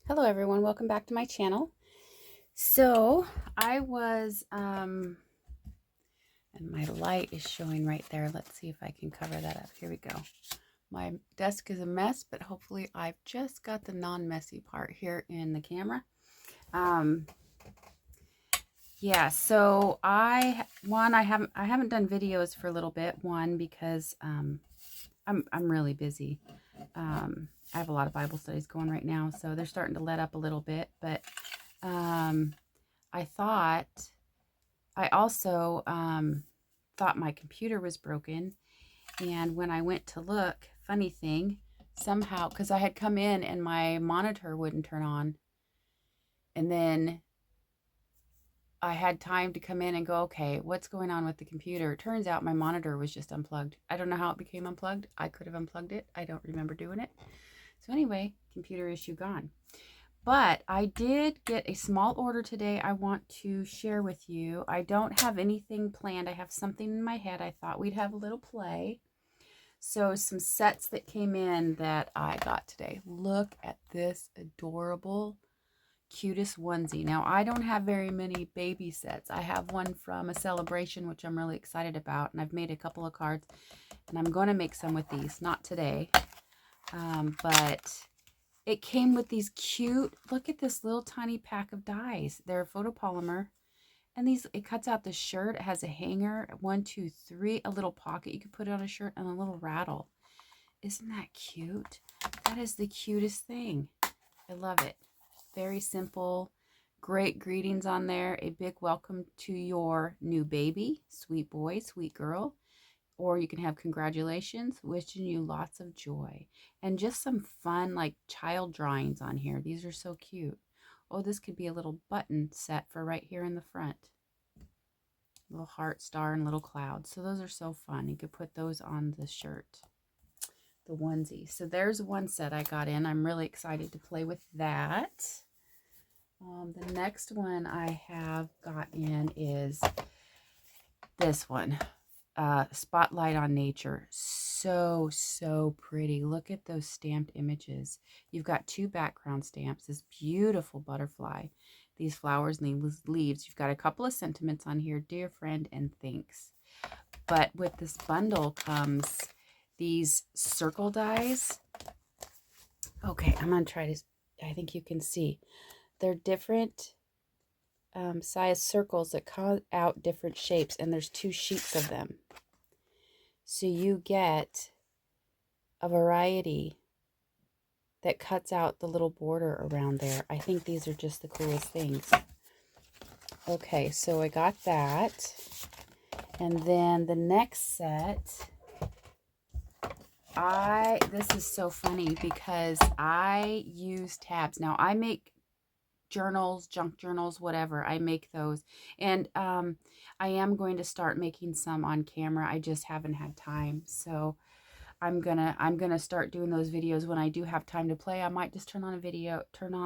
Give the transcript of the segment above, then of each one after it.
Hello everyone, welcome back to my channel. So I was and my light is showing right there. Let's see if I can cover that up. Here we go. My desk is a mess, but hopefully I've just got the non-messy part here in the camera. Yeah, so I haven't done videos for a little bit. One, because I'm really busy. I have a lot of Bible studies going right now, so they're starting to let up a little bit, but I also thought my computer was broken. And when I went to look, funny thing, somehow, because I had come in and my monitor wouldn't turn on. And then I had time to come in and go, okay, what's going on with the computer? It turns out my monitor was just unplugged. I don't know how it became unplugged. I could have unplugged it. I don't remember doing it. So anyway, computer issue gone. But I did get a small order today I want to share with you. I don't have anything planned. I have something in my head. I thought we'd have a little play. So some sets that came in that I got today. Look at this adorable, cutest onesie. Now, I don't have very many baby sets. I have one from a celebration, which I'm really excited about. And I've made a couple of cards. And I'm going to make some with these. Not today. But it came with these cute, look at this little tiny pack of dies. They're photopolymer. And these, it cuts out the shirt. It has a hanger, 1, 2, 3, a little pocket you could put it on a shirt, and a little rattle. Isn't that cute? That is the cutest thing. I love it. Very simple. Great greetings on there. A big welcome to your new baby. Sweet boy, sweet girl. Or you can have congratulations, wishing you lots of joy. And just some fun, like, child drawings on here. These are so cute. Oh, this could be a little button set for right here in the front. Little heart, star, and little cloud. So those are so fun. You could put those on the shirt, the onesie. So there's one set I got in. I'm really excited to play with that. The next one I have got in is this one. Spotlight on Nature. So pretty. Look at those stamped images. You've got 2 background stamps. This beautiful butterfly, these flowers and these leaves. You've got a couple of sentiments on here. Dear friend and thanks. But with this bundle comes these circle dies. Okay, I'm going to try to, I think you can see. They're different size circles that cut out different shapes, and there's 2 sheets of them. So you get a variety that cuts out the little border around there. I think these are just the coolest things. Okay, so I got that. And then the next set, this is so funny because I use tabs. Now, I make journals, junk journals, whatever. I make those. And I am going to start making some on camera. I just haven't had time. So I'm gonna start doing those videos when I do have time to play. I might just turn on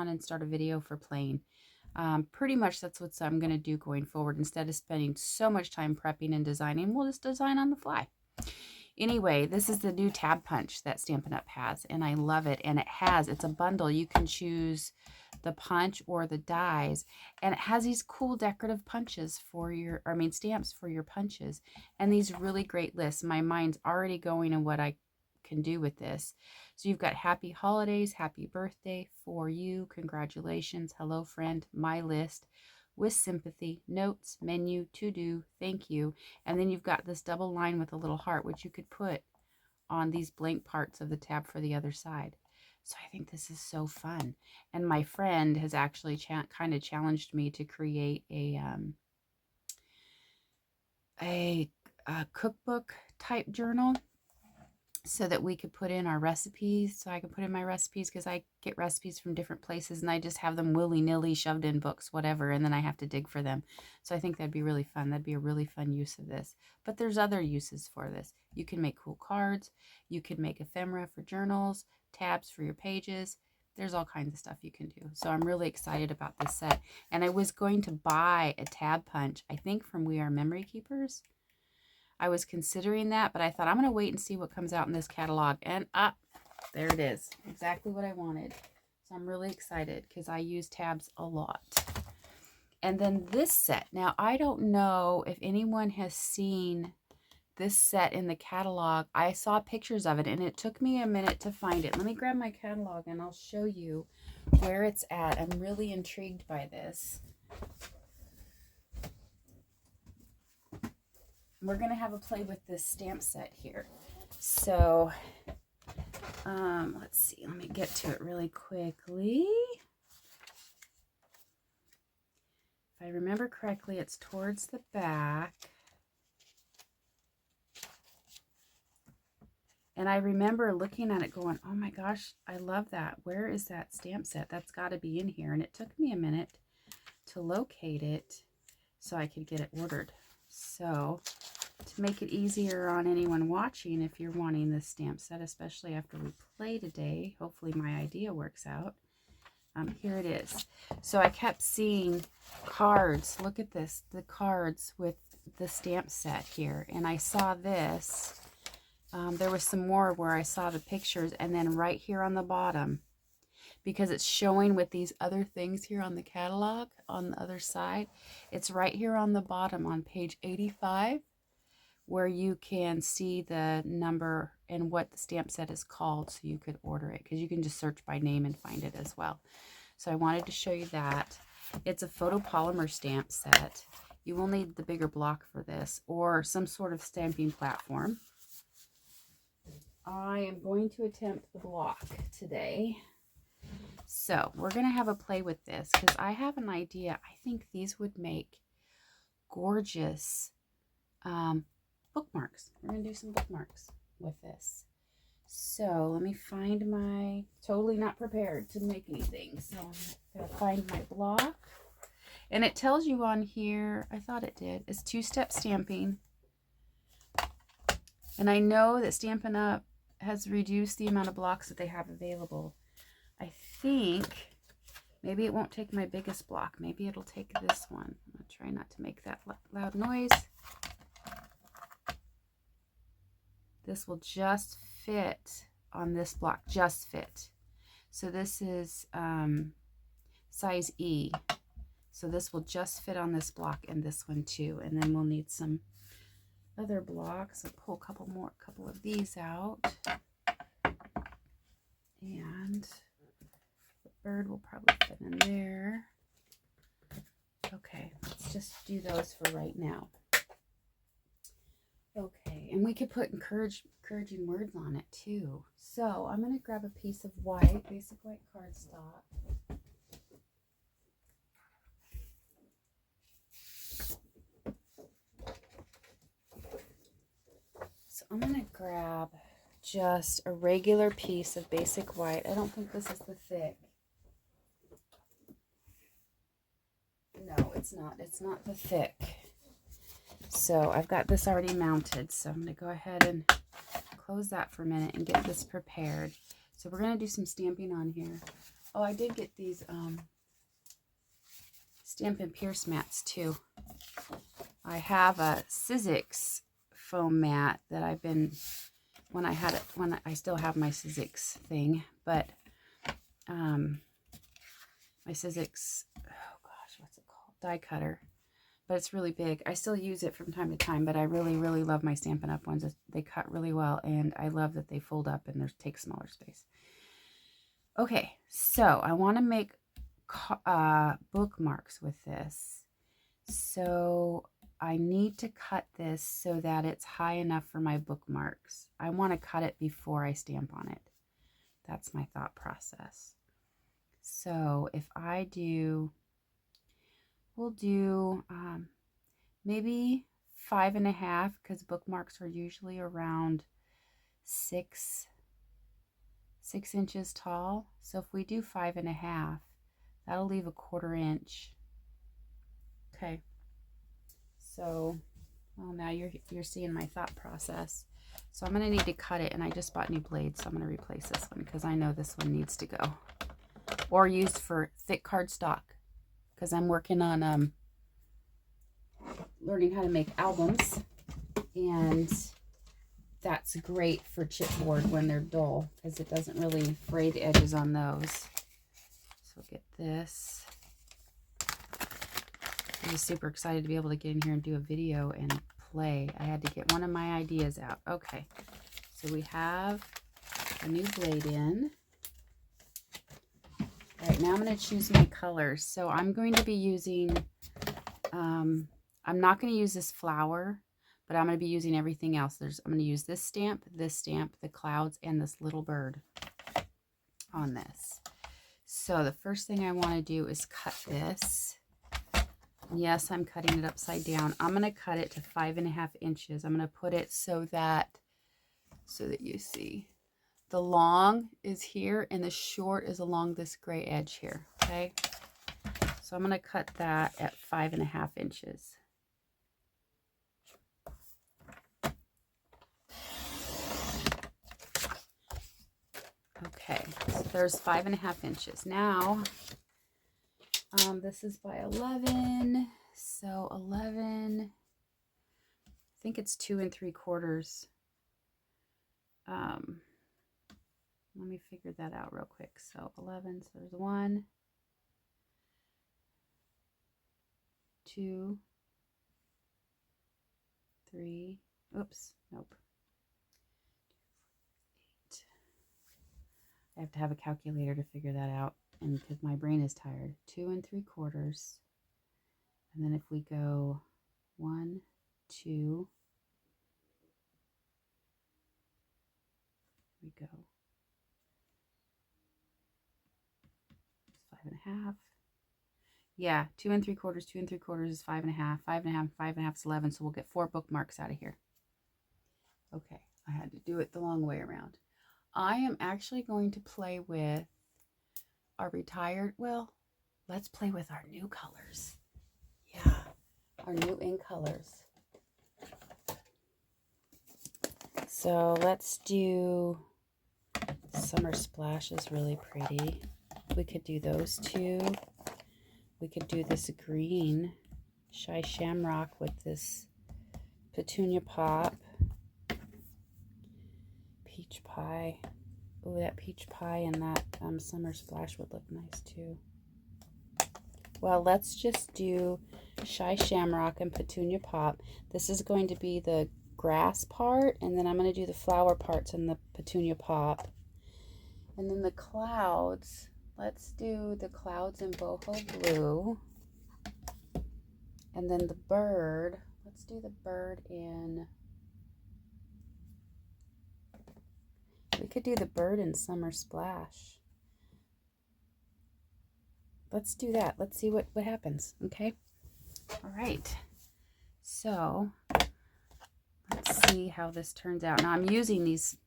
and start a video for playing. Pretty much that's what I'm gonna do going forward. Instead of spending so much time prepping and designing, we'll just design on the fly. Anyway, this is the new tab punch that Stampin' Up! Has, and I love it. And it's a bundle. You can choose the punch or the dies, and it has these cool decorative punches for your, stamps for your punches, and these really great lists. My mind's already going in what I can do with this. So you've got happy holidays, happy birthday for you, congratulations, hello friend, my list, with sympathy, notes, menu, to do, thank you. And then you've got this double line with a little heart, which you could put on these blank parts of the tab for the other side. So I think this is so fun. And my friend has actually kind of challenged me to create a cookbook type journal so that we could put in our recipes. So I can put in my recipes, because I get recipes from different places and I just have them willy-nilly shoved in books, whatever, and then I have to dig for them. So I think that'd be really fun. That'd be a really fun use of this. But there's other uses for this. You can make cool cards. You could make ephemera for journals, tabs for your pages. There's all kinds of stuff you can do. So I'm really excited about this set. And I was going to buy a tab punch, I think from We Are Memory Keepers. I was considering that, but I thought I'm going to wait and see what comes out in this catalog. And there it is. Exactly what I wanted. So I'm really excited because I use tabs a lot. And then this set. Now, I don't know if anyone has seen this set in the catalog. I saw pictures of it and it took me a minute to find it. Let me grab my catalog and I'll show you where it's at. I'm really intrigued by this. We're going to have a play with this stamp set here. So, let's see. Let me get to it really quickly. If I remember correctly, it's towards the back. And I remember looking at it going, oh my gosh, I love that. Where is that stamp set? That's got to be in here. And it took me a minute to locate it so I could get it ordered. So to make it easier on anyone watching, if you're wanting this stamp set, especially after we play today, hopefully my idea works out. Here it is. So I kept seeing cards. Look at this, the cards with the stamp set here. And I saw this. There was some more where I saw the pictures, and then right here on the bottom, because it's showing with these other things here on the catalog on the other side, it's right here on the bottom on page 85 where you can see the number and what the stamp set is called, so you could order it, because you can just search by name and find it as well. So I wanted to show you that. It's a photopolymer stamp set. You will need the bigger block for this or some sort of stamping platform. I am going to attempt the block today. So we're going to have a play with this because I have an idea. I think these would make gorgeous bookmarks. We're going to do some bookmarks with this. So let me find my, totally not prepared to make anything. So I'm going to find my block. And it tells you on here, I thought it did, it's 2-step stamping. And I know that Stampin' Up! Has reduced the amount of blocks that they have available. I think maybe it won't take my biggest block. Maybe it'll take this one. I'm going to try not to make that loud noise. This will just fit on this block, just fit. So this is size E. So this will just fit on this block and this one too. And then we'll need some other blocks. I'll pull a couple of these out. And the bird will probably fit in there. Okay, let's just do those for right now. Okay, and we could put encouraging words on it too. So I'm going to grab a piece of white, basic white cardstock. So I'm going to grab just a regular piece of basic white. I don't think this is the thick. No, it's not. It's not the thick. So I've got this already mounted. So I'm going to go ahead and close that for a minute and get this prepared. So we're going to do some stamping on here. Oh, I did get these Stampin' Pierce mats too. I have a Sizzix foam mat that I've been, when I still have my Sizzix thing, but my Sizzix, oh gosh, what's it called? Die cutter. But it's really big. I still use it from time to time, but I really, really love my Stampin' Up! Ones. They cut really well, and I love that they fold up and they take smaller space. Okay, so I want to make bookmarks with this. So I need to cut this so that it's high enough for my bookmarks. I want to cut it before I stamp on it. That's my thought process. So if I do, we'll do maybe 5.5, because bookmarks are usually around 6 inches tall. So if we do 5.5, that'll leave a 1/4 inch. Okay. So, well, now you're seeing my thought process. So I'm going to need to cut it, and I just bought new blades, so I'm going to replace this one because I know this one needs to go. Or used for thick cardstock, because I'm working on learning how to make albums, and that's great for chipboard when they're dull, because it doesn't really fray the edges on those. this. I was super excited to be able to get in here and do a video and play. I had to get one of my ideas out. Okay, so we have a new blade in. All right, now I'm going to choose my colors. So I'm going to be using, I'm not going to use this flower, but I'm going to be using everything else. I'm going to use this stamp, the clouds, and this little bird on this. So the first thing I want to do is cut this. Yes, I'm cutting it upside down. I'm going to cut it to 5.5 inches. I'm going to put it so that you see the long is here and the short is along this gray edge here. Okay. So I'm going to cut that at 5.5 inches. Okay. So there's 5.5 inches. Now, this is by 11. So 11, I think it's 2 3/4. Let me figure that out real quick. So 11, so there's 1, 2, 3, oops, nope. 8. I have to have a calculator to figure that out, and because my brain is tired. 2 3/4. And then if we go 1, 2, we go 5.5. Yeah, 2 3/4, 2 3/4 is 5.5. 5.5, 5.5 is 11. So we'll get 4 bookmarks out of here. Okay, I had to do it the long way around. I am actually going to play with our retired, well, let's play with our new colors. Yeah, our new in colors. So let's do Summer Splash is really pretty. We could do those two. We could do this green Shy Shamrock with this Petunia Pop. Peach Pie. Oh, that Peach Pie and that Summer Splash would look nice too. Well, let's just do Shy Shamrock and Petunia Pop. This is going to be the grass part, and then I'm going to do the flower parts in the Petunia Pop. And then the clouds, let's do the clouds in boho blue. And then the bird, let's do the bird in, we could do the bird in Summer Splash. Let's do that. Let's see what happens. Okay. All right. So let's see how this turns out. Now I'm using these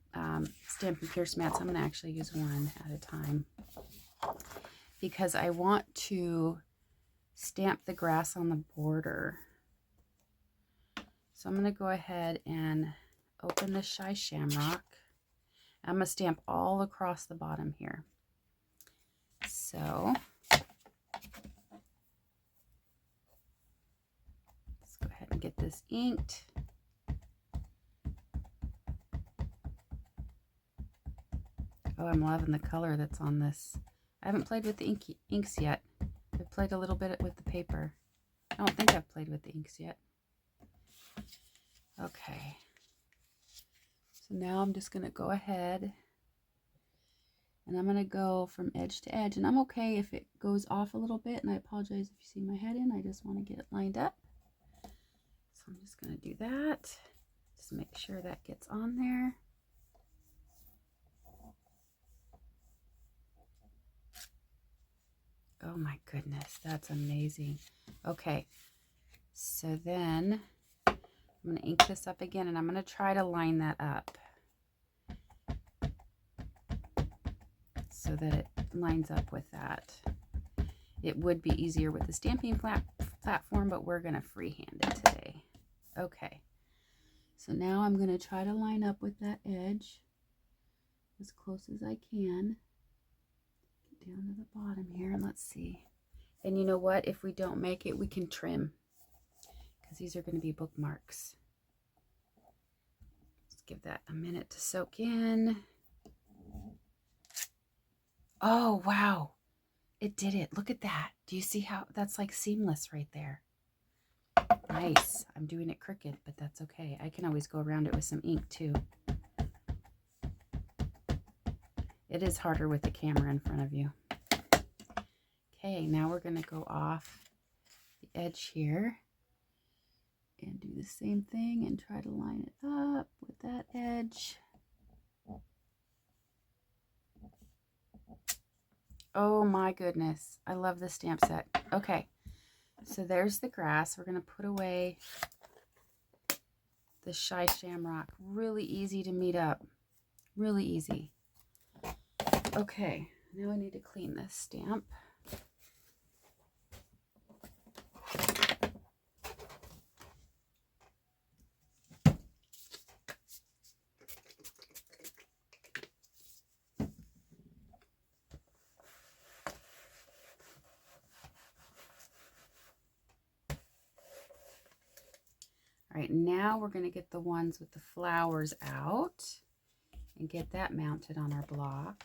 Stampin' Pierce mats. I'm going to actually use one at a time because I want to stamp the grass on the border. So I'm going to go ahead and open the Shy Shamrock. I'm going to stamp all across the bottom here. So let's go ahead and get this inked. Oh, I'm loving the color that's on this. I haven't played with the inks yet. I've played a little bit with the paper. I don't think I've played with the inks yet. Okay. So now I'm just going to go ahead and I'm going to go from edge to edge. And I'm okay if it goes off a little bit. And I apologize if you see my head in. I just want to get it lined up. So I'm just going to do that. Just make sure that gets on there. Oh my goodness, that's amazing. Okay, so then I'm going to ink this up again and I'm going to try to line that up so that it lines up with that. It would be easier with the stamping platform, but we're going to freehand it today. Okay, so now I'm going to try to line up with that edge as close as I can. Down to the bottom here, and let's see. And you know what? If we don't make it, we can trim because these are going to be bookmarks. Let's give that a minute to soak in. Oh, wow. It did it. Look at that. Do you see how that's like seamless right there? Nice. I'm doing it crooked, but that's okay. I can always go around it with some ink too. It is harder with the camera in front of you. Okay, now we're going to go off the edge here and do the same thing and try to line it up with that edge. Oh my goodness. I love this stamp set. Okay, so there's the grass. We're going to put away the Shy Shamrock. Really easy to meet up. Really easy. Okay, now I need to clean this stamp. All right, now we're going to get the ones with the flowers out and get that mounted on our block.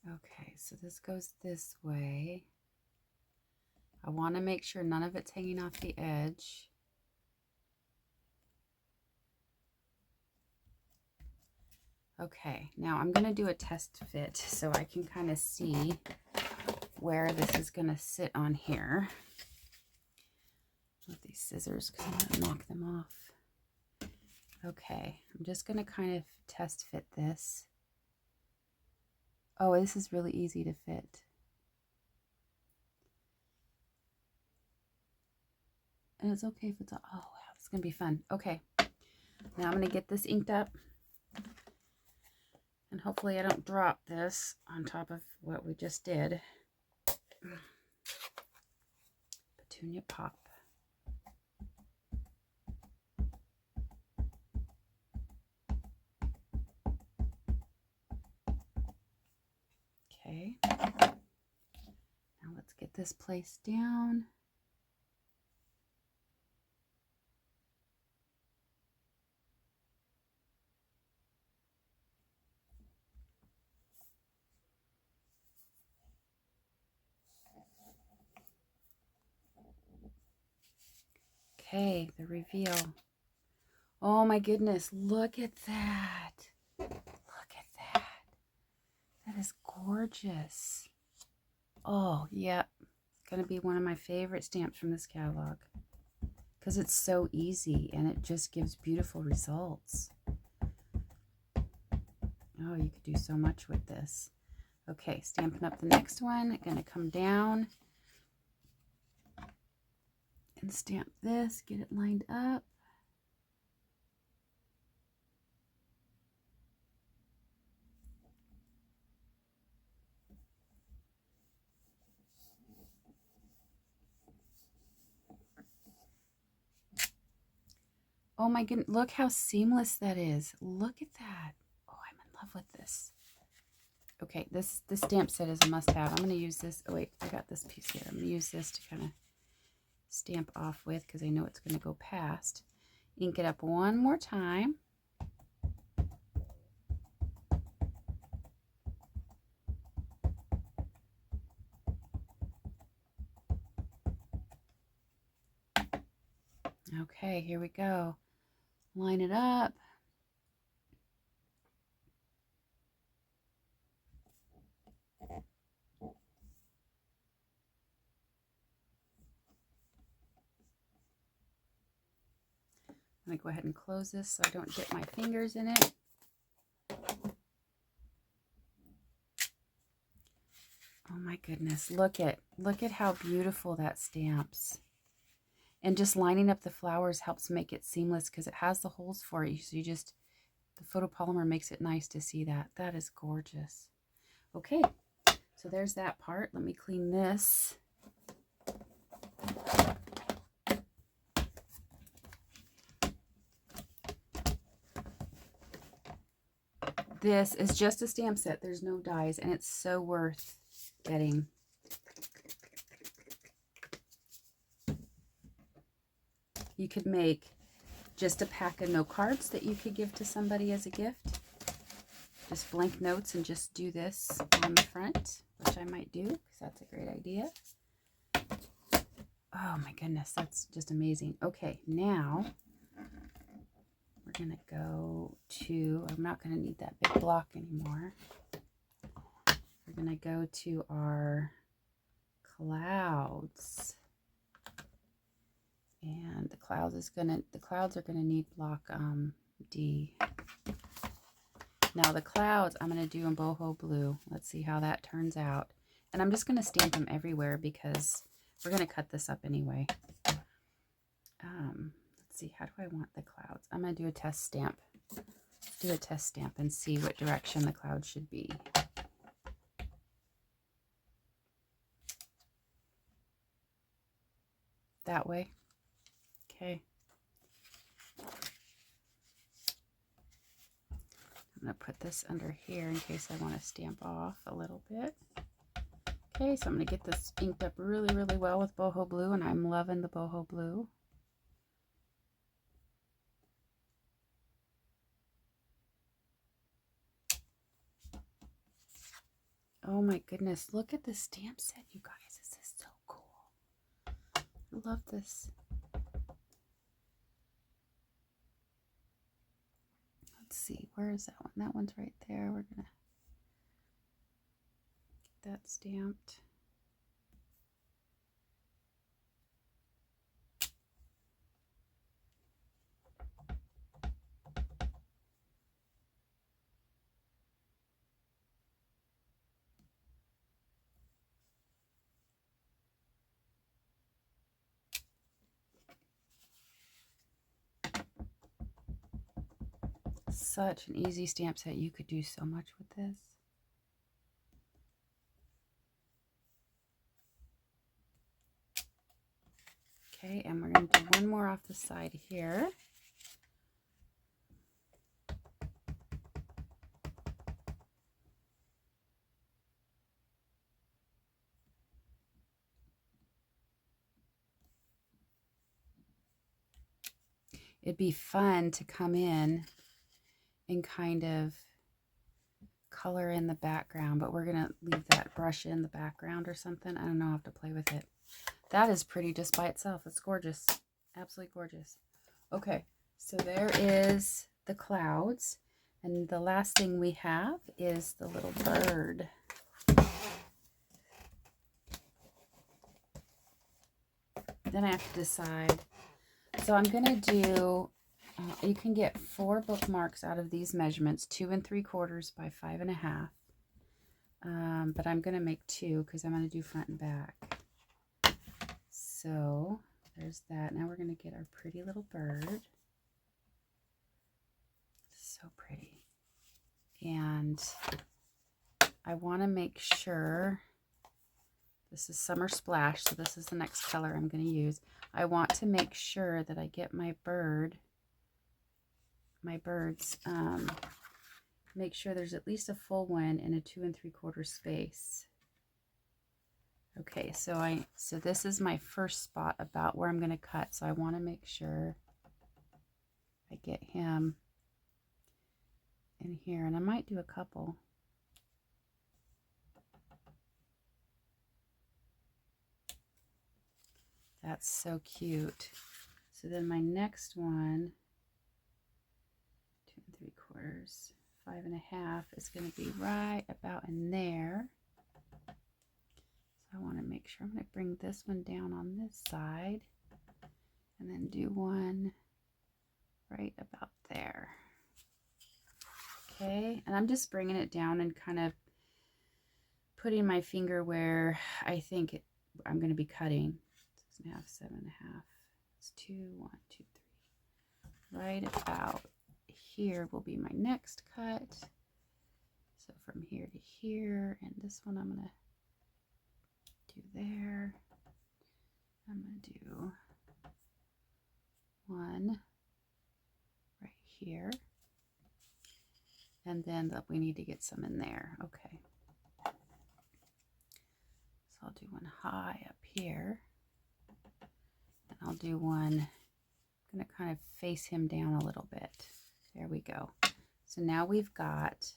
Okay, so this goes this way. I want to make sure none of it's hanging off the edge. Okay, now I'm going to do a test fit so I can kind of see where this is going to sit on here with these scissors because I'm going to knock them off. Okay, I'm just going to kind of test fit this. Oh, this is really easy to fit. And it's okay if it's, oh wow, it's going to be fun. Okay, now I'm going to get this inked up. And hopefully I don't drop this on top of what we just did. Petunia Pop. Okay. Now let's get this placed down. Okay, the reveal. Oh my goodness, look at that. Look at that. That is gorgeous. Oh, yeah. It's going to be one of my favorite stamps from this catalog because it's so easy and it just gives beautiful results. Oh, you could do so much with this. Okay, Stampin' Up the next one. Going to come down and stamp this, get it lined up. Oh my goodness, look how seamless that is. Look at that. Oh, I'm in love with this. Okay, this stamp set is a must-have. I'm going to use this. Oh, wait, I got this piece here. I'm going to use this to kind of stamp off with because I know it's going to go past. Ink it up one more time. Okay, here we go. Line it up. I'm going to go ahead and close this so I don't dip my fingers in it. Oh my goodness, look at how beautiful that stamps. And just lining up the flowers helps make it seamless because it has the holes for it. So the photopolymer makes it nice to see that. That is gorgeous. Okay, so there's that part. Let me clean this. This is just a stamp set. There's no dies, and it's so worth getting. You could make just a pack of note cards that you could give to somebody as a gift. Just blank notes and just do this on the front, which I might do because that's a great idea. Oh my goodness, that's just amazing. Okay, now we're going to go to, I'm not going to need that big block anymore. We're going to go to our clouds. And the clouds are going to need block D. Now the clouds I'm going to do in boho blue. Let's see how that turns out. And I'm just going to stamp them everywhere because we're going to cut this up anyway. Let's see, how do I want the clouds? I'm going to do a test stamp. Let's do a test stamp and see what direction the clouds should be. That way. Okay. I'm going to put this under here in case I want to stamp off a little bit. Okay, so I'm going to get this inked up really, really well with boho blue, and I'm loving the boho blue. Oh my goodness, look at this stamp set, you guys. This is so cool. I love this. Let's see, where is that one? That one's right there. We're going to get that stamped. Such an easy stamp set. You could do so much with this. Okay, and we're going to do one more off the side here. It'd be fun to come in and kind of color in the background, but we're going to leave that brush in the background or something. I don't know, I'll have to play with it. That is pretty just by itself. It's gorgeous. Absolutely gorgeous. Okay, so there is the clouds. And the last thing we have is the little bird. Then I have to decide. So I'm going to do, you can get 4 bookmarks out of these measurements, 2 3/4 by 5 1/2. But I'm going to make 2 because I'm going to do front and back. So there's that. Now we're going to get our pretty little bird. So pretty. And I want to make sure, this is Summer Splash, so this is the next color I'm going to use. I want to make sure that I get my birds, make sure there's at least a full one in a 2 3/4 space. Okay, so this is my first spot about where I'm going to cut, so I want to make sure I get him in here, and I might do a couple. That's so cute. So then my next one, 2 3/4, 5 1/2 is going to be right about in there. So I want to make sure I'm going to bring this one down on this side and then do one right about there. Okay, and I'm just bringing it down and kind of putting my finger where I think I'm going to be cutting. 6 1/2, 7 1/2. It's 2, 1, 2, 3. Right about here will be my next cut. So from here to here, and this one I'm going to do there. I'm going to do one right here. And then we need to get some in there. Okay. So I'll do one high up here. And I'll do one I'm going to kind of face him down a little bit. There we go. So now we've got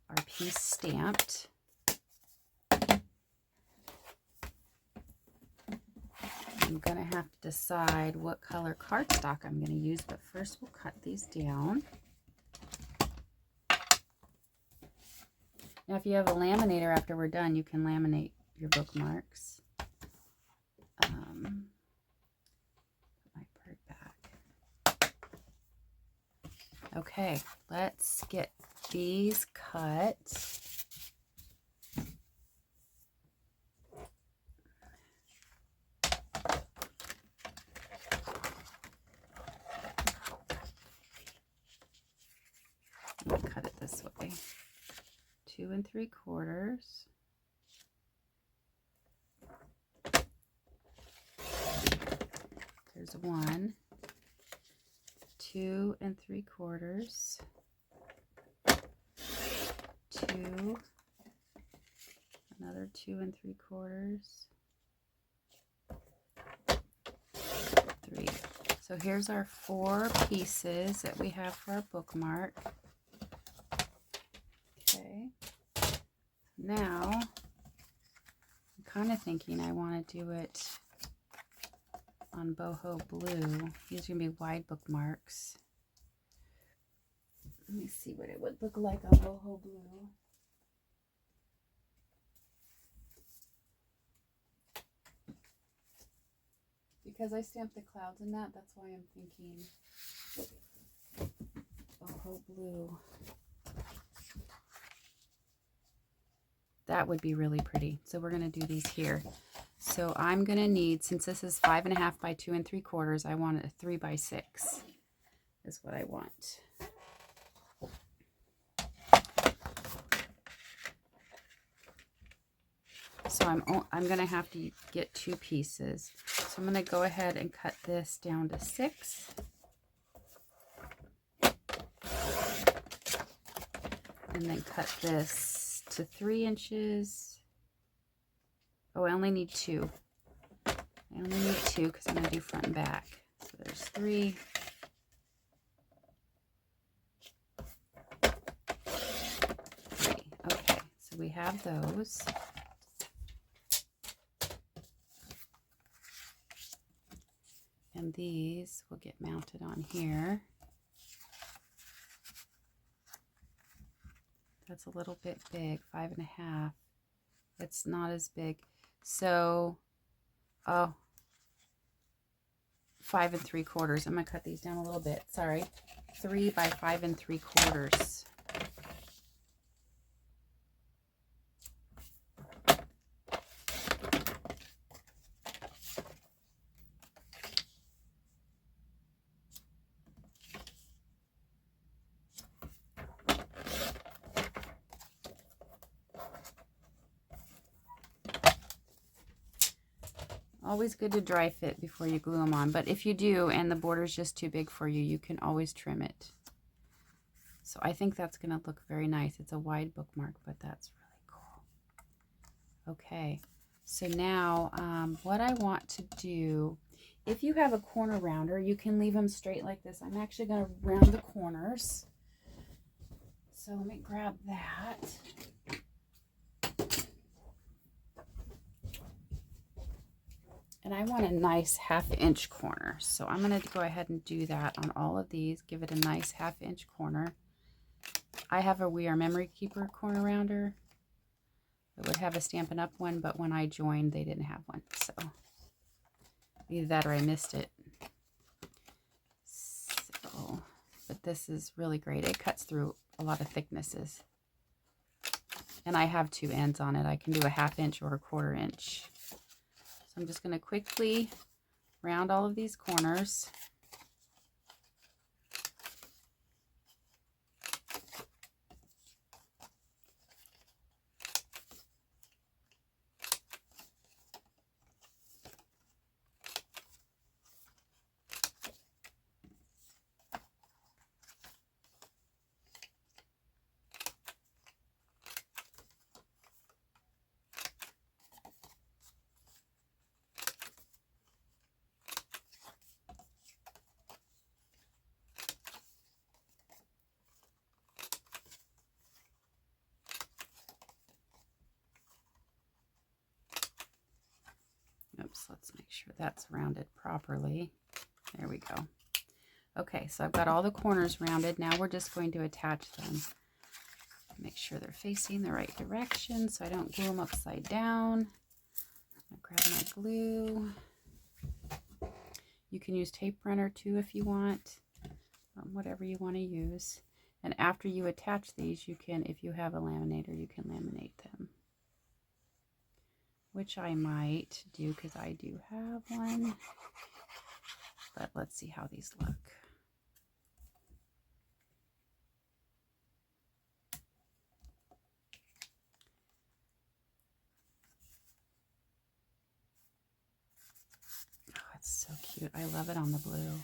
our piece stamped. I'm going to have to decide what color cardstock I'm going to use, but first we'll cut these down. Now, if you have a laminator after we're done, you can laminate your bookmarks. Put my bird back. Okay, let's get these cut. Let me cut it this way. 2 3/4. There's 1, 2 3/4, 2, another 2 3/4, 3. So here's our 4 pieces that we have for our bookmark. Okay. Now, I'm kind of thinking I want to do it on boho blue. These are going to be wide bookmarks. Let me see what it would look like on boho blue. Because I stamped the clouds in that, that's why I'm thinking boho blue. That would be really pretty. So we're going to do these here. So I'm going to need, since this is 5.5 by 2 3/4, I want a 3 by 6 is what I want. So I'm going to have to get 2 pieces. So I'm going to go ahead and cut this down to 6. And then cut this to 3 inches. Oh, I only need 2. I only need 2 because I'm going to do front and back. So there's 3. 3. Okay, so we have those. And these will get mounted on here. That's a little bit big, 5.5. It's not as big. So, 5 3/4. I'm going to cut these down a little bit. Sorry. 3 by 5 3/4. Always good to dry fit before you glue them on. But if you do and the border's just too big for you, you can always trim it. So I think that's going to look very nice. It's a wide bookmark, but that's really cool. Okay, so now what I want to do, if you have a corner rounder, you can leave them straight like this. I'm actually going to round the corners. So let me grab that. And I want a nice 1/2 inch corner. So I'm going to go ahead and do that on all of these. Give it a nice 1/2 inch corner. I have a We Are Memory Keeper corner rounder. It would have a Stampin' Up! One, but when I joined, they didn't have one. So either that or I missed it. So, but this is really great. It cuts through a lot of thicknesses. And I have 2 ends on it. I can do a 1/2 inch or a 1/4 inch. So I'm just going to quickly round all of these corners. Make sure that's rounded properly. There we go. Okay, so I've got all the corners rounded. Now we're just going to attach them. Make sure they're facing the right direction so I don't glue them upside down. I grab my glue. You can use tape runner too if you want, whatever you want to use. And after you attach these, you can, if you have a laminator, you can laminate them. Which I might do because I do have one. But let's see how these look. Oh, it's so cute. I love it on the blue.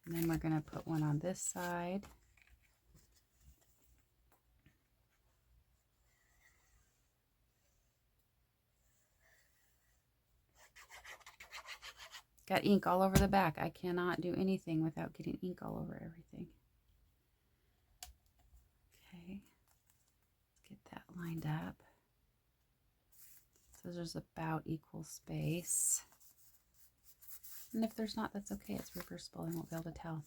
And then we're going to put one on this side. Got ink all over the back. I cannot do anything without getting ink all over everything. Okay, let's get that lined up. So there's about equal space. And if there's not, that's okay. It's reversible. I won't be able to tell.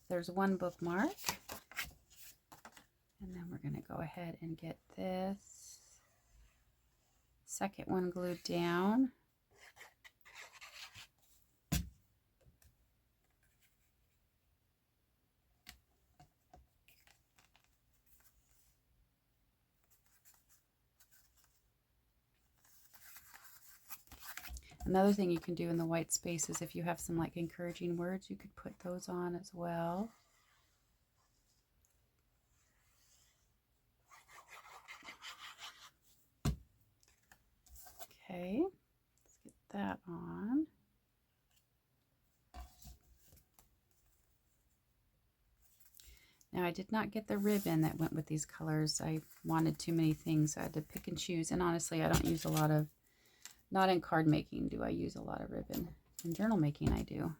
There's one bookmark. And then we're going to go ahead and get this second one glued down. Another thing you can do in the white spaces, if you have some like encouraging words, you could put those on as well. Okay, let's get that on. Now I did not get the ribbon that went with these colors. I wanted too many things, so I had to pick and choose. And honestly, I don't use a lot of, not in card making do I use a lot of ribbon. In journal making I do.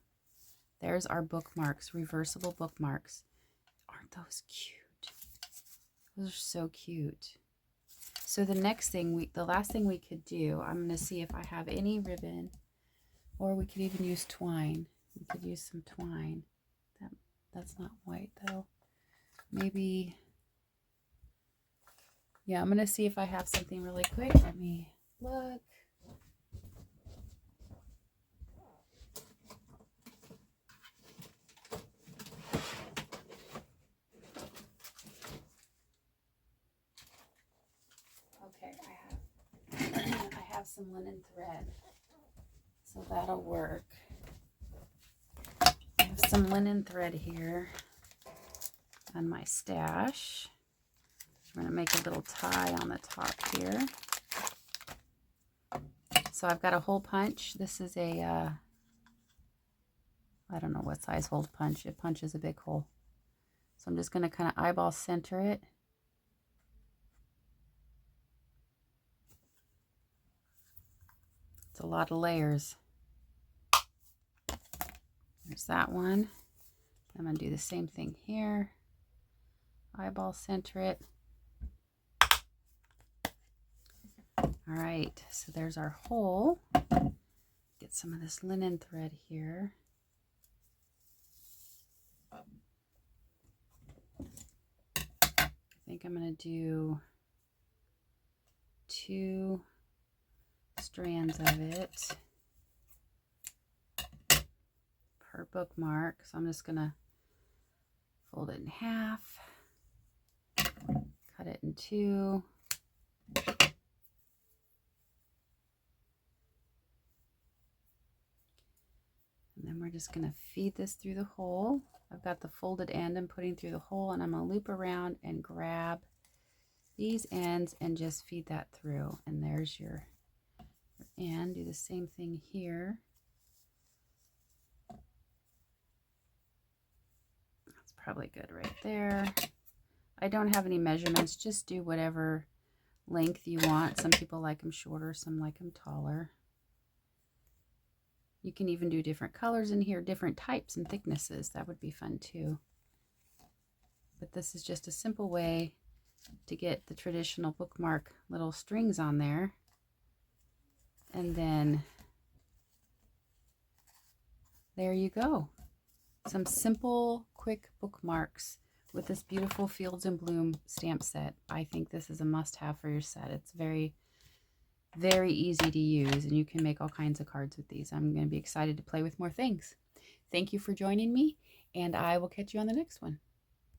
There's our bookmarks, reversible bookmarks. Aren't those cute? Those are so cute. So the next thing, the last thing we could do, I'm going to see if I have any ribbon, or we could even use twine. We could use some twine. That's not white though. Maybe, yeah, I'm going to see if I have something really quick. Let me look. Okay, I have some linen thread, so that'll work. I have some linen thread here on my stash. I'm going to make a little tie on the top here. So I've got a hole punch. This is a, I don't know what size hole punch. It punches a big hole. So I'm just going to kind of eyeball center it. It's a lot of layers. There's that one. I'm going to do the same thing here. Eyeball center it. All right, so there's our hole. Get some of this linen thread here. I think I'm going to do 2 strands of it per bookmark. So I'm just going to fold it in half, cut it in 2. And then we're just going to feed this through the hole. I've got the folded end I'm putting through the hole, and I'm going to loop around and grab these ends and just feed that through. And there's your end. Do the same thing here. That's probably good right there. I don't have any measurements. Just do whatever length you want. Some people like them shorter, some like them taller. You can even do different colors in here, different types and thicknesses. That would be fun too. But this is just a simple way to get the traditional bookmark little strings on there. And then there you go. Some simple, quick bookmarks with this beautiful Fields and Bloom stamp set. I think this is a must-have for your set. It's very, very easy to use, and you can make all kinds of cards with these. I'm going to be excited to play with more things. Thank you for joining me, and I will catch you on the next one.